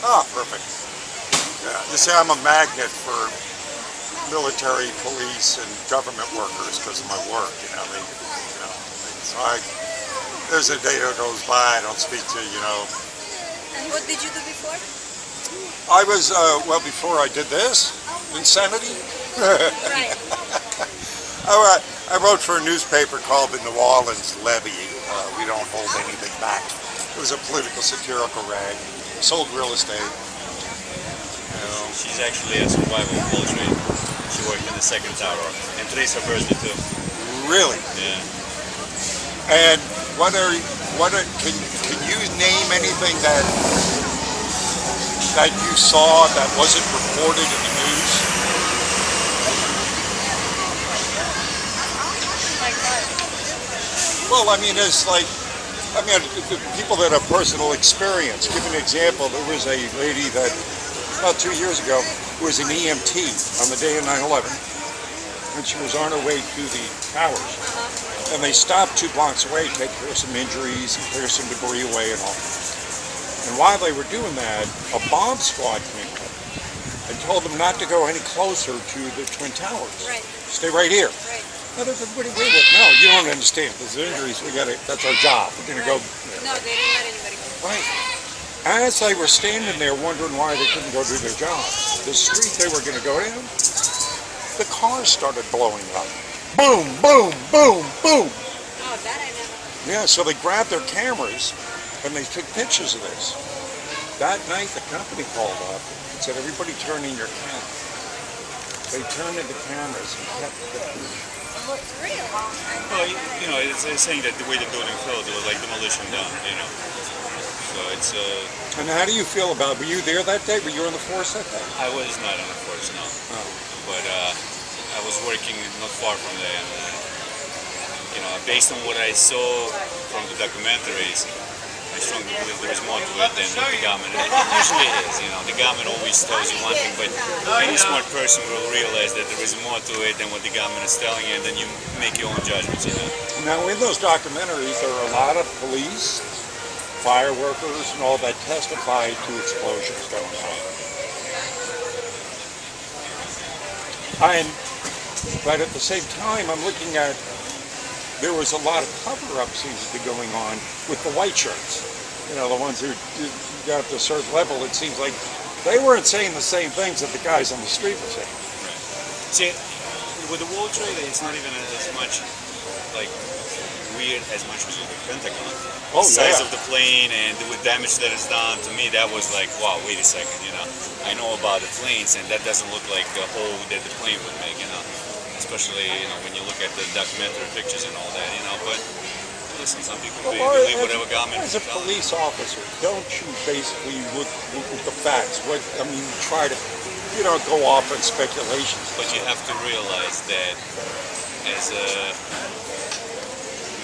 Ah, perfect. Yeah. You see, I'm a magnet for military, police, and government workers because of my work. So there's a day that goes by I don't speak to. And what did you do before? I was before I did this, insanity. Right. I wrote for a newspaper called the New Orleans Levy. We don't hold anything back. It was a political satirical rag. Sold real estate. She's actually a Survivor Policeman. She worked in the second tower, and today's her birthday too. Really? Yeah. And can you name anything that you saw that wasn't reported in the news? Well, I mean, the people that have personal experience. Give an example. There was a lady that about 2 years ago who was an EMT on the day of 9/11, and she was on her way to the towers. And they stopped 2 blocks away to take care of some injuries and clear some debris away and all. And while they were doing that, a bomb squad came up and told them not to go any closer to the Twin Towers. Right. Stay right here. Right. No, no, you don't understand. There's injuries. That's our job. We're going to go. No, they didn't let anybody go. Right. As they were standing there wondering why they couldn't go do their job, the street they were going to go down, the cars started blowing up. Boom, boom, boom, boom. Oh, that I never. Yeah, so they grabbed their cameras and they took pictures of this. That night, the company called up and said, everybody turn in your camera. They turned in the cameras and kept the pictures. Really? Well, it's saying that the way the building fell, there was like demolition done, So it's And how do you feel about it? Were you there that day? Were you on the force that day? I was not on the force, no. Oh. But I was working not far from there. And, based on what I saw from the documentaries, I strongly believe there is more to it than what the government. It usually is, The government always tells you one thing, but any smart person will realize that there is more to it than what the government is telling you, and then you make your own judgments, Now, in those documentaries, there are a lot of police, fire workers, and all that testify to explosions going on. But at the same time, I'm looking at, there was a lot of cover-up seems to be going on with the white shirts. The ones who got to a certain level, it seems like they weren't saying the same things that the guys on the street were saying. Right. See, with the World Trade, it's not even as much like weird as much as the Pentagon. Oh, the size yeah. of the plane and the damage that is done, to me, that was like, wow, wait a second, I know about the planes, and that doesn't look like the hole that the plane would make, Especially, when you look at the documentary pictures and all that, But listen, some people believe whatever government. As a police officer, don't you basically look at the facts? Try to, go off on speculations. But you have to realize that as a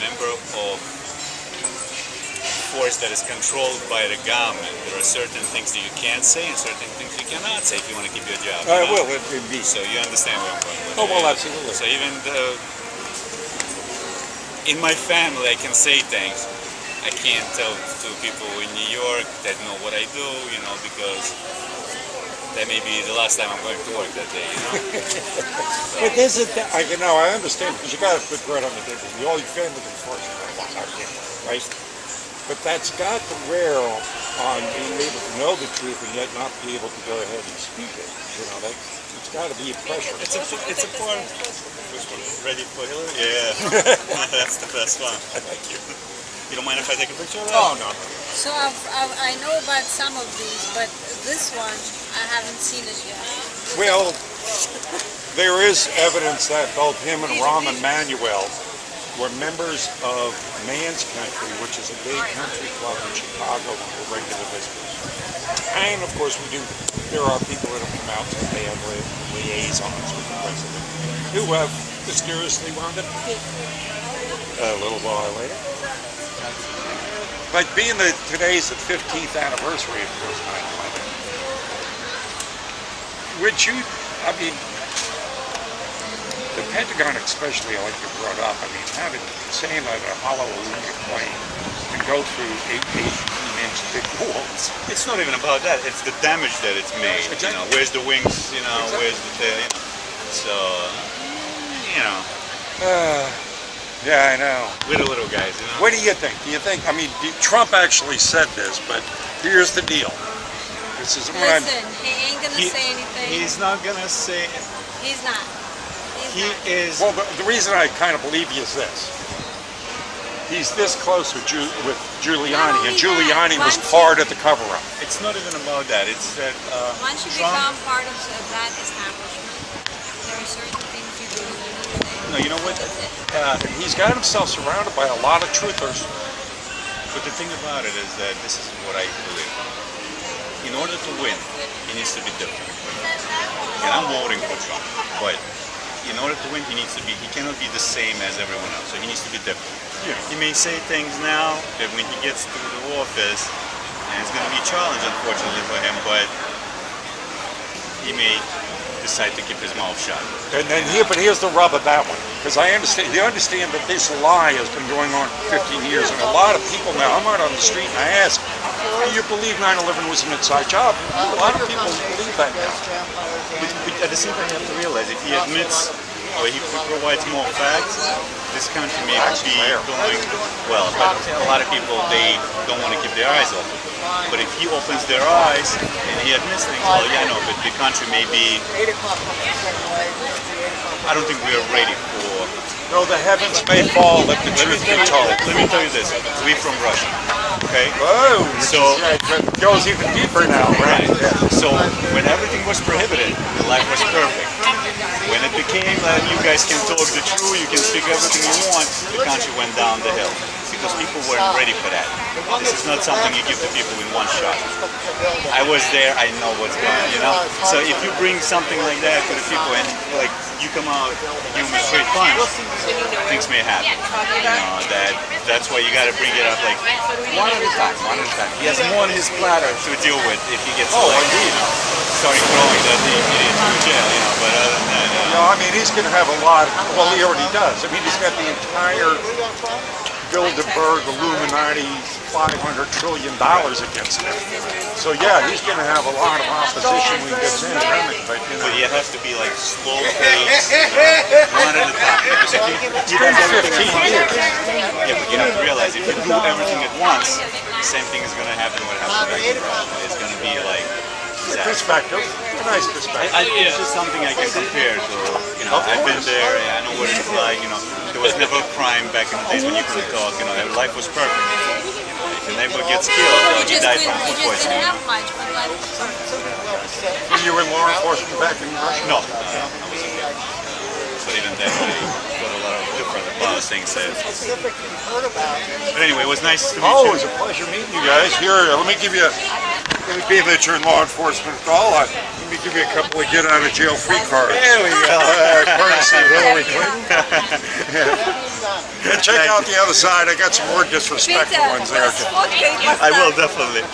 member of force that is controlled by the government, there are certain things that you can't say and certain things you cannot say if you want to keep your job. I will, it be. So you understand where I'm going with Oh, it. well, absolutely. So even in my family, I can say things. I can't tell to people in New York that know what I do, because that may be the last time I'm going to work that day, But this is, I understand, because you got to put bread on the table. All your family can force right? But that's got to wear on being able to know the truth and yet not be able to go ahead and speak it. It's got to be a pressure. It's a form. Ready for Hillary? Yeah. That's the best one. Thank you. You don't mind if I take a picture of that? Oh, no. So I know about some of these, but this one, I haven't seen it yet. Well, there is evidence that both him and Rahm Emanuel were members of Man's Country, which is a gay country club in Chicago, and were regular visitors. And of course, there are people that have come out and they have liaisons with the president, who have mysteriously wound up a little while later. But being that today's the 15th anniversary, of course, 9/11, would you, the Pentagon especially, like you brought up, saying that a Hallelujah plane can go through 18 change big rules. It's not even about that. It's the damage that it's made. Exactly. You know, where's the wings? You know, where's the tail? You know. So, you know, Yeah, I know. we're the little guys. You know. What do you think? Do you think? I mean, Trump actually said this, but here's the deal. This is Listen, he ain't gonna say anything. He's not gonna say. He's not. He is. Well, the reason I kind of believe you is this. He's this close with Giuliani, and Giuliani was part of the cover-up. It's not even about that. It's that Once you Trump. become part of that establishment, there are certain things you do that you say. No, you know what? He's got himself surrounded by a lot of truthers. But the thing about it is that this is what I believe. In order to win, he needs to be different. And I'm voting for Trump, but in order to win, he cannot be the same as everyone else. So he needs to be different. Yeah. He may say things now that when he gets to the office, and it's going to be a challenge, unfortunately, for him, but he may decide to keep his mouth shut. And then but here's the rub of that one, because you understand that this lie has been going on for 15 years, and a lot of people now, I'm out on the street and I ask, do you believe 9/11 was an inside job? A lot of people believe that now. But at the same time, you have to realize if he admits or he provides more facts, this country may be going well. But a lot of people, they don't want to keep their eyes open. But if he opens their eyes and he admits things, well, yeah, no, but the country may be. I don't think we are ready for. No, the heavens may fall if the truth be told. Let me tell you this: we're from Russia, okay? Oh, So it goes even deeper now, right? So when everything was prohibited, life was perfect. When it became you guys can talk the truth, you can speak everything you want, the country went down the hill because people weren't ready for that. This is not something you give to people in one shot. I was there, I know what's going on, you know? So if you bring something like that to the people and like you come out, give them a straight punch, things may happen. You know, that's why you gotta bring it up like one at a time. He has more on his platter to deal with if he gets elected, you know, starting throwing that idiot to jail, you know, but other than that, No, I mean, he's going to have a lot. Well, he already does. I mean, he's got the entire Bilderberg Illuminati $500 trillion against him. So yeah, he's going to have a lot of opposition when he gets in. But it has to be like slow pace, one at a time. Because if he does everything at once, yeah, but you have to realize if you do everything at once, the same thing is going to happen. What happened back in Rome? It's going to be like. Perspective, a nice perspective. It's just something I can compare to. You know, I've been there. I know what it's like. You know, there was never a crime back in the days when you couldn't talk. You know, life was perfect. If your neighbor gets killed, he died from food poisoning. Didn't have much, but life was perfect. Were you in law enforcement back in Russia? No, I was a kid. But even then, I got a lot of different things said. But anyway, it was nice to meet you. Oh, it was a pleasure meeting you guys. Here, let me give you. Being that you're in law enforcement at all, let me give you a couple of get out of jail free cards. There we go. Courtesy of Hillary Clinton. Yeah, check out the other side. I got some more disrespectful ones there. Okay, I will definitely.